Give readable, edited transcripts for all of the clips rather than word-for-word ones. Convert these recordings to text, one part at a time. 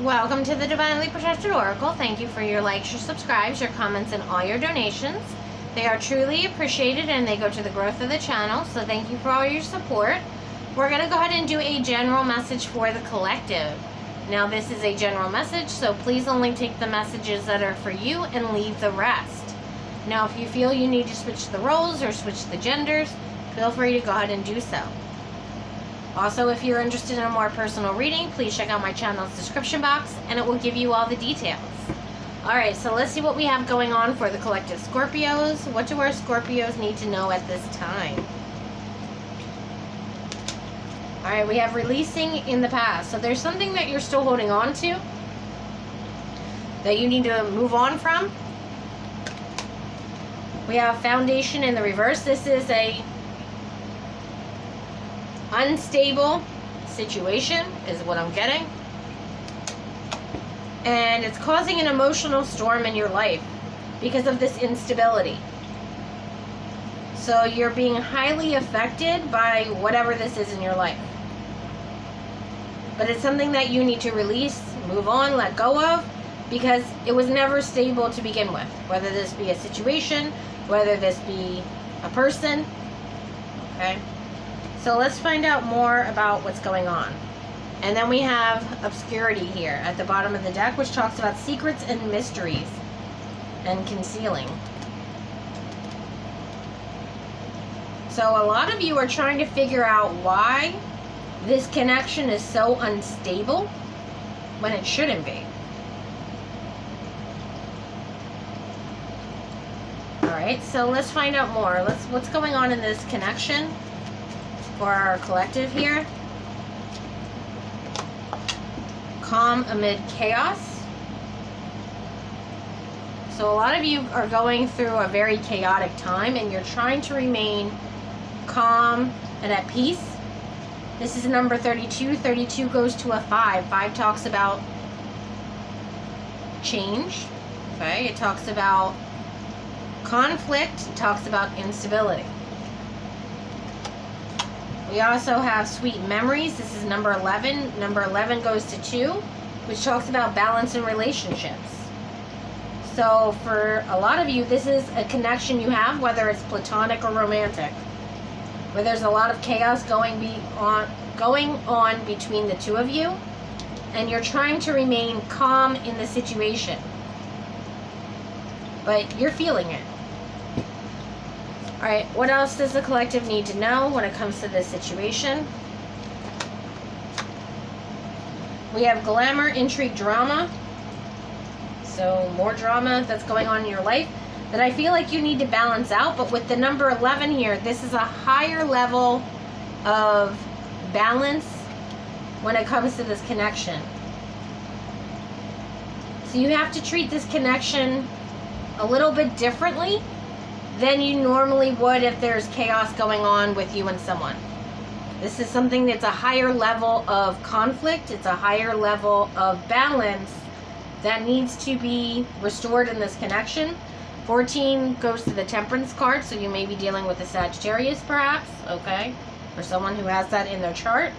Welcome to the Divinely Protected Oracle. Thank you for your likes, your subscribes, your comments, and all your donations. They are truly appreciated and they go to the growth of the channel, so thank you for all your support. We're going to go ahead and do a general message for the collective. Now, this is a general message, so please only take the messages that are for you and leave the rest. Now, if you feel you need to switch the roles or switch the genders, feel free to go ahead and do so. Also, if you're interested in a more personal reading, please check out my channel's description box and it will give you all the details. Alright, so let's see what we have going on for the collective Scorpios. What do our Scorpios need to know at this time? Alright, we have releasing in the past. So there's something that you're still holding on to that you need to move on from. We have foundation in the reverse. This is a unstable situation is what I'm getting, and it's causing an emotional storm in your life because of this instability. So you're being highly affected by whatever this is in your life, but it's something that you need to release, move on, let go of, because it was never stable to begin with, whether this be a situation, whether this be a person. Okay, so let's find out more about what's going on. And then we have obscurity here at the bottom of the deck, which talks about secrets and mysteries and concealing. So a lot of you are trying to figure out why this connection is so unstable when it shouldn't be. Alright, so let's find out more. What's going on in this connection for our collective here? Calm amid chaos. So a lot of you are going through a very chaotic time and you're trying to remain calm and at peace. This is number 32. 32 goes to a 5. 5 talks about change. Okay, it talks about conflict. It talks about instability. We also have sweet memories. This is number 11. Number 11 goes to 2, which talks about balance in relationships. So for a lot of you, this is a connection you have, whether it's platonic or romantic, where there's a lot of chaos going on between the two of you, and you're trying to remain calm in the situation, but you're feeling it. Alright, what else does the collective need to know when it comes to this situation? We have glamour, intrigue, drama. So more drama that's going on in your life that I feel like you need to balance out. But with the number 11 here, this is a higher level of balance when it comes to this connection. So you have to treat this connection a little bit differently than you normally would if there's chaos going on with you and someone. This is something that's a higher level of conflict. It's a higher level of balance that needs to be restored in this connection. 14 goes to the Temperance card, so you may be dealing with a Sagittarius perhaps, okay, or someone who has that in their chart.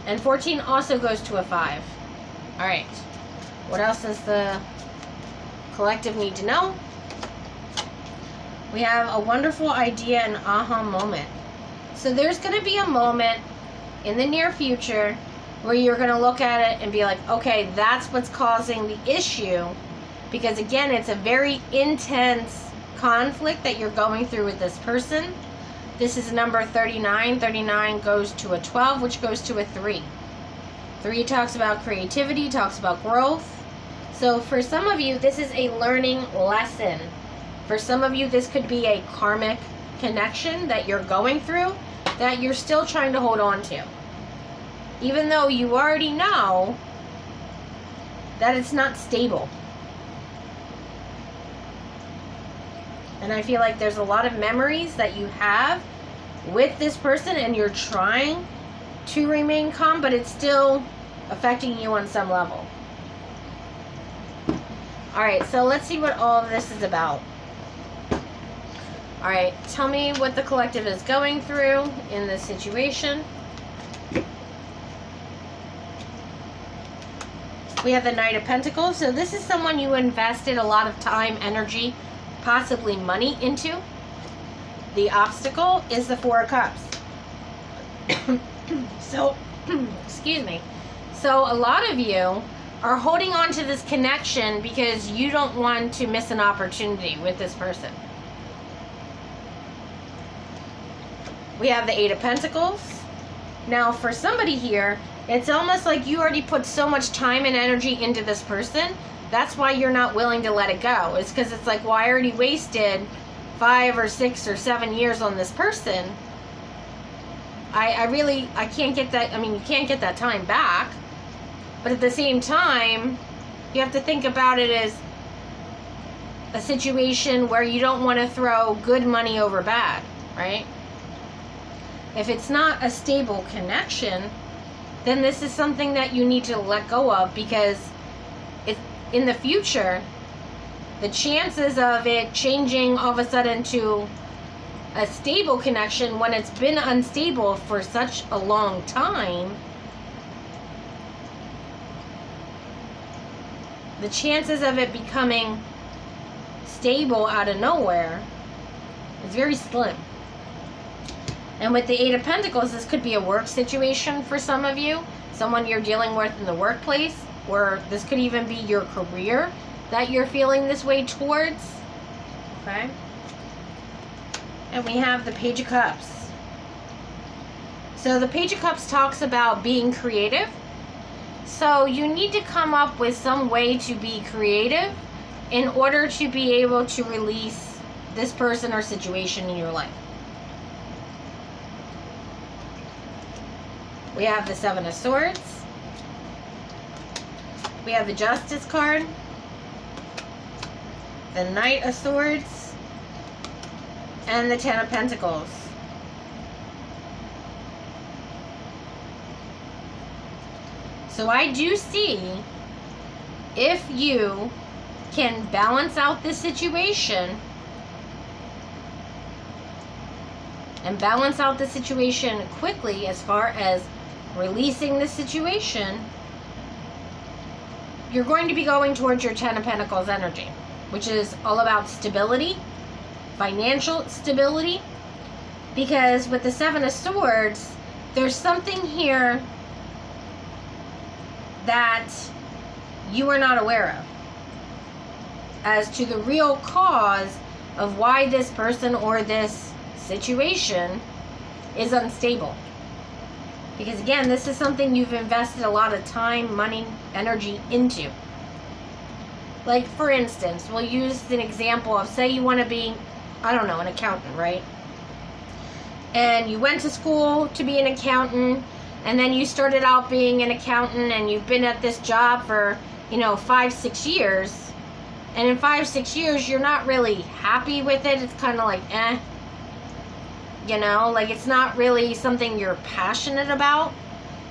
And 14 also goes to a 5. Alright, what else does the collective need to know? We have a wonderful idea and aha moment. So there's going to be a moment in the near future where you're going to look at it and be like, okay, that's what's causing the issue. Because again, it's a very intense conflict that you're going through with this person. This is number 39. 39 goes to a 12, which goes to a 3. 3 talks about creativity, talks about growth. So for some of you, this is a learning lesson. For some of you, this could be a karmic connection that you're going through that you're still trying to hold on to. Even though you already know that it's not stable. And I feel like there's a lot of memories that you have with this person and you're trying to remain calm, but it's still affecting you on some level. Alright, so let's see what all of this is about. Alright, tell me what the collective is going through in this situation. We have the Knight of Pentacles. So this is someone you invested a lot of time, energy, possibly money into. The obstacle is the Four of Cups. So, excuse me. So a lot of you are holding on to this connection because you don't want to miss an opportunity with this person. We have the Eight of Pentacles. Now for somebody here, it's almost like you already put so much time and energy into this person. That's why you're not willing to let it go. It's because it's like, well, I already wasted 5 or 6 or 7 years on this person. I can't get that. I mean, you can't get that time back. But at the same time, you have to think about it as a situation where you don't want to throw good money over bad, right? If it's not a stable connection, then this is something that you need to let go of, because in the future, the chances of it changing all of a sudden to a stable connection when it's been unstable for such a long time, the chances of it becoming stable out of nowhere is very slim. And with the Eight of Pentacles, this could be a work situation for some of you, someone you're dealing with in the workplace, or this could even be your career that you're feeling this way towards. Okay? And we have the Page of Cups. So the Page of Cups talks about being creative. So you need to come up with some way to be creative in order to be able to release this person or situation in your life. We have the Seven of Swords. We have the Justice card. The Knight of Swords. And the Ten of Pentacles. So I do see, if you can balance out this situation and balance out the situation quickly as far as releasing the situation, you're going to be going towards your Ten of Pentacles energy, which is all about stability, financial stability, because with the Seven of Swords, there's something here that you are not aware of as to the real cause of why this person or this situation is unstable. Because again, this is something you've invested a lot of time, money, energy into. Like for instance, we'll use an example of, say you want to be, I don't know, an accountant, right? And you went to school to be an accountant, and then you started out being an accountant, and you've been at this job for, 5-6 years. And in 5-6 years, you're not really happy with it. It's kind of like, like it's not really something you're passionate about.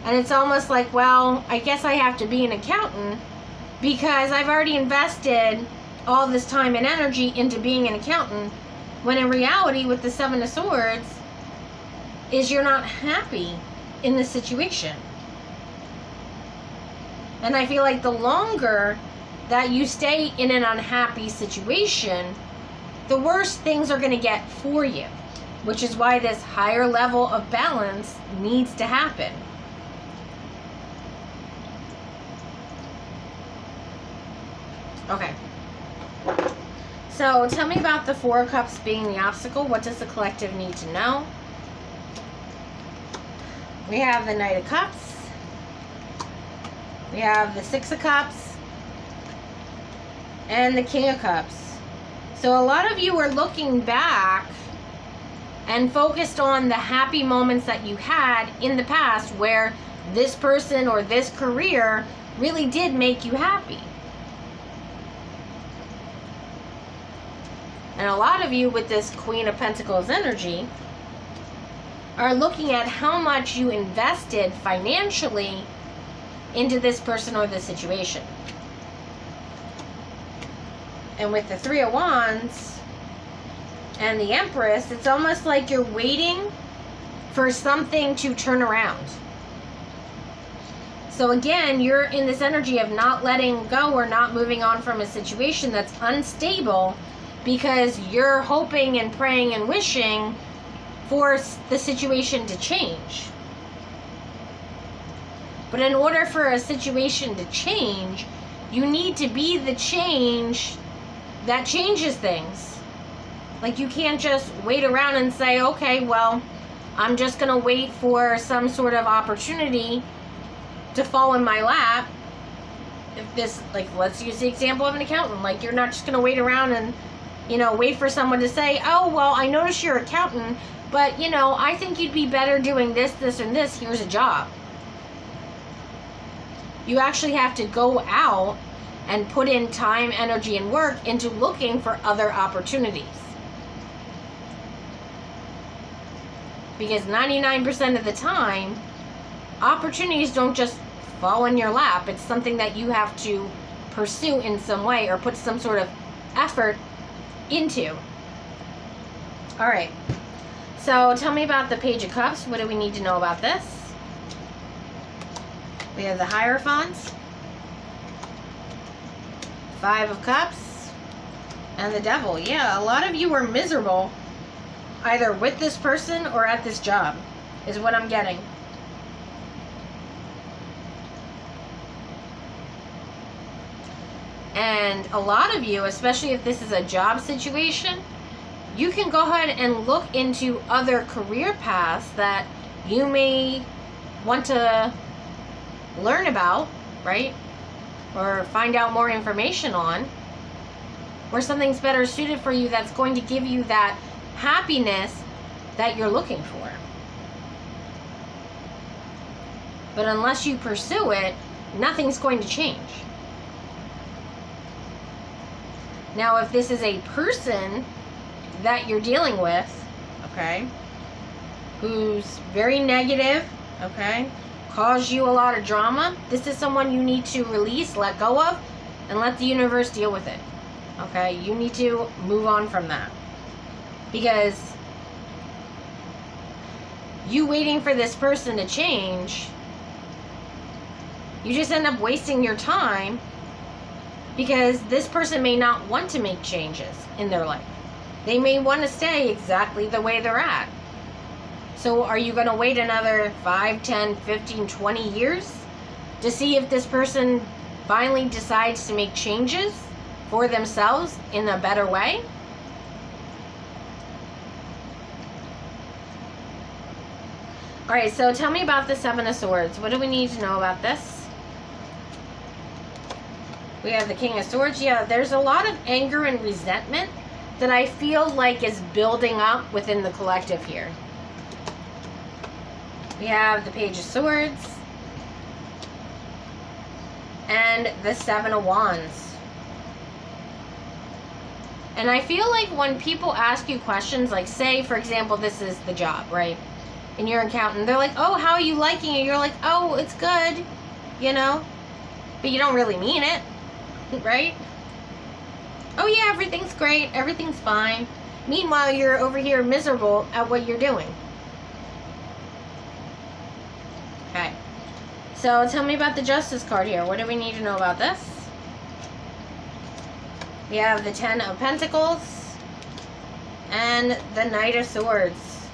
And it's almost like, well, I guess I have to be an accountant because I've already invested all this time and energy into being an accountant. When in reality, with the Seven of Swords, is you're not happy in the situation. And I feel like the longer that you stay in an unhappy situation, the worse things are going to get for you, which is why this higher level of balance needs to happen. Okay. So tell me about the Four of Cups being the obstacle. What does the collective need to know? We have the Knight of Cups. We have the Six of Cups. And the King of Cups. So a lot of you are looking back and focused on the happy moments that you had in the past where this person or this career really did make you happy. And a lot of you with this Queen of Pentacles energy are looking at how much you invested financially into this person or this situation. And with the Three of Wands and the Empress, it's almost like you're waiting for something to turn around. So again, you're in this energy of not letting go or not moving on from a situation that's unstable because you're hoping and praying and wishing for the situation to change. But in order for a situation to change, you need to be the change that changes things. Like, you can't just wait around and say, okay, well, I'm just going to wait for some sort of opportunity to fall in my lap. If this, like, let's use the example of an accountant. Like, you're not just going to wait around and, wait for someone to say, oh, well, I noticed you're an accountant, but, I think you'd be better doing this, this, and this. Here's a job. You actually have to go out and put in time, energy, and work into looking for other opportunities. Because 99% of the time, opportunities don't just fall in your lap. It's something that you have to pursue in some way or put some sort of effort into. All right. So tell me about the Page of Cups. What do we need to know about this? We have the Hierophant, Five of Cups, and the Devil. Yeah, a lot of you are miserable either with this person or at this job, is what I'm getting. And a lot of you, especially if this is a job situation, you can go ahead and look into other career paths that you may want to learn about, right? Or find out more information on, or something's better suited for you that's going to give you that happiness that you're looking for. But unless you pursue it, nothing's going to change. Now, if this is a person that you're dealing with, okay, who's very negative, okay, cause you a lot of drama, this is someone you need to release, let go of, and let the universe deal with it. Okay, you need to move on from that. Because you waiting for this person to change, you just end up wasting your time, because this person may not want to make changes in their life. They may want to stay exactly the way they're at. So are you going to wait another 5, 10, 15, 20 years to see if this person finally decides to make changes for themselves in a better way? All right, so tell me about the Seven of Swords. What do we need to know about this? We have the King of Swords. Yeah, there's a lot of anger and resentment that I feel like is building up within the collective here. We have the Page of Swords and the Seven of Wands. And I feel like when people ask you questions, like, say, for example, this is the job, right? And you're an accountant. They're like, oh, how are you liking it? You're like, oh, it's good, but you don't really mean it, right? Oh, yeah, everything's great. Everything's fine. Meanwhile, you're over here miserable at what you're doing. Okay. So tell me about the Justice card here. What do we need to know about this? We have the Ten of Pentacles and the Knight of Swords.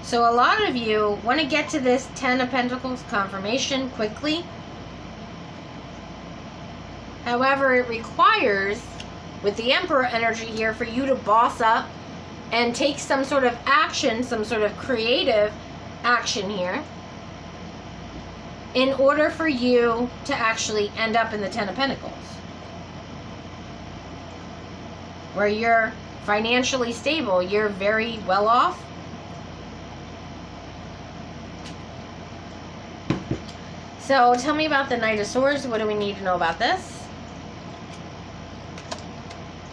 So a lot of you want to get to this Ten of Pentacles confirmation quickly. However, it requires, with the Emperor energy here, for you to boss up and take some sort of action, some sort of creative action here, in order for you to actually end up in the Ten of Pentacles, where you're financially stable, you're very well off. So tell me about the Knight of Swords. What do we need to know about this?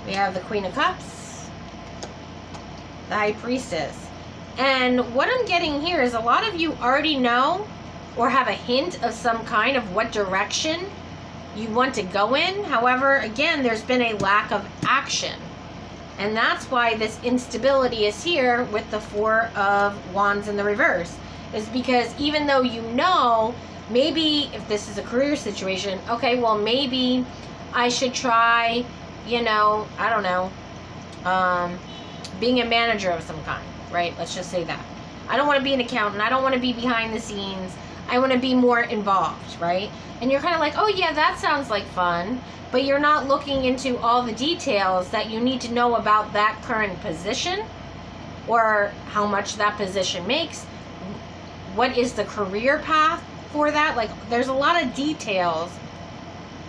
We have the Queen of Cups, the High Priestess. And what I'm getting here is a lot of you already know or have a hint of some kind of what direction you want to go in. However, again, there's been a lack of action. And that's why this instability is here with the Four of Wands in the reverse. Is because even though you know maybe if this is a career situation, okay, well, maybe I should try, you know, I don't know, being a manager of some kind, right? Let's just say that. I don't want to be an accountant. I don't want to be behind the scenes. I want to be more involved, right? And you're kind of like, oh yeah, that sounds like fun, but you're not looking into all the details that you need to know about that current position, or how much that position makes. What is the career path for that? Like, there's a lot of details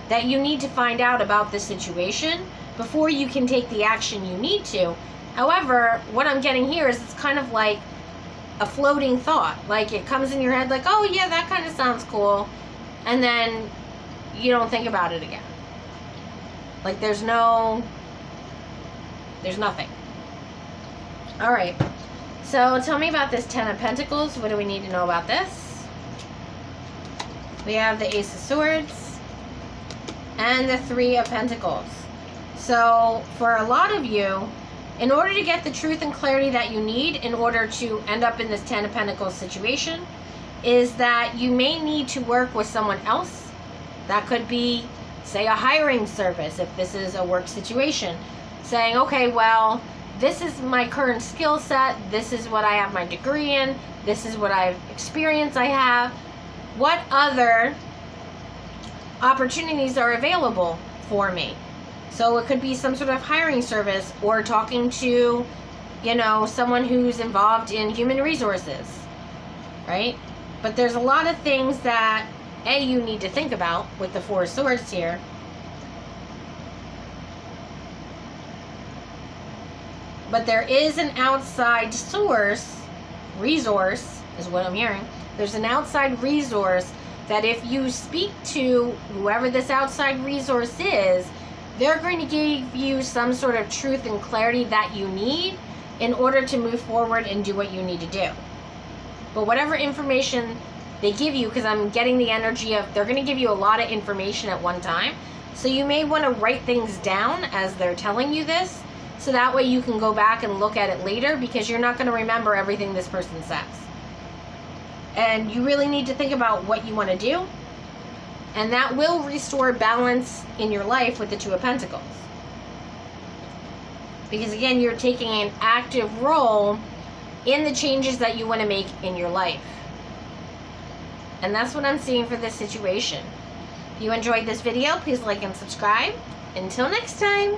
that you need to find out about the situation before you can take the action you need to. However, what I'm getting here is it's kind of like a floating thought. Like, it comes in your head like, oh yeah, that kind of sounds cool, and then you don't think about it again. Like, there's nothing. All right, so tell me about this Ten of Pentacles. What do we need to know about this? We have the Ace of Swords and the Three of Pentacles. So for a lot of you, in order to get the truth and clarity that you need in order to end up in this Ten of Pentacles situation, is that you may need to work with someone else. That could be, say, a hiring service if this is a work situation. Saying, okay, well, this is my current skill set, this is what I have my degree in, this is what I've experienced I have. What other opportunities are available for me? So it could be some sort of hiring service, or talking to, you know, someone who's involved in human resources, right? But there's a lot of things that, A, you need to think about with the Four of Swords here. But there is an outside resource is what I'm hearing. There's an outside resource that if you speak to whoever this outside resource is, they're going to give you some sort of truth and clarity that you need in order to move forward and do what you need to do. But whatever information they give you, because I'm getting the energy of they're going to give you a lot of information at one time, so you may want to write things down as they're telling you this, so that way you can go back and look at it later, because you're not going to remember everything this person says. And you really need to think about what you want to do, and that will restore balance in your life with the Two of Pentacles. Because again, you're taking an active role in the changes that you want to make in your life. And that's what I'm seeing for this situation. If you enjoyed this video, please like and subscribe. Until next time.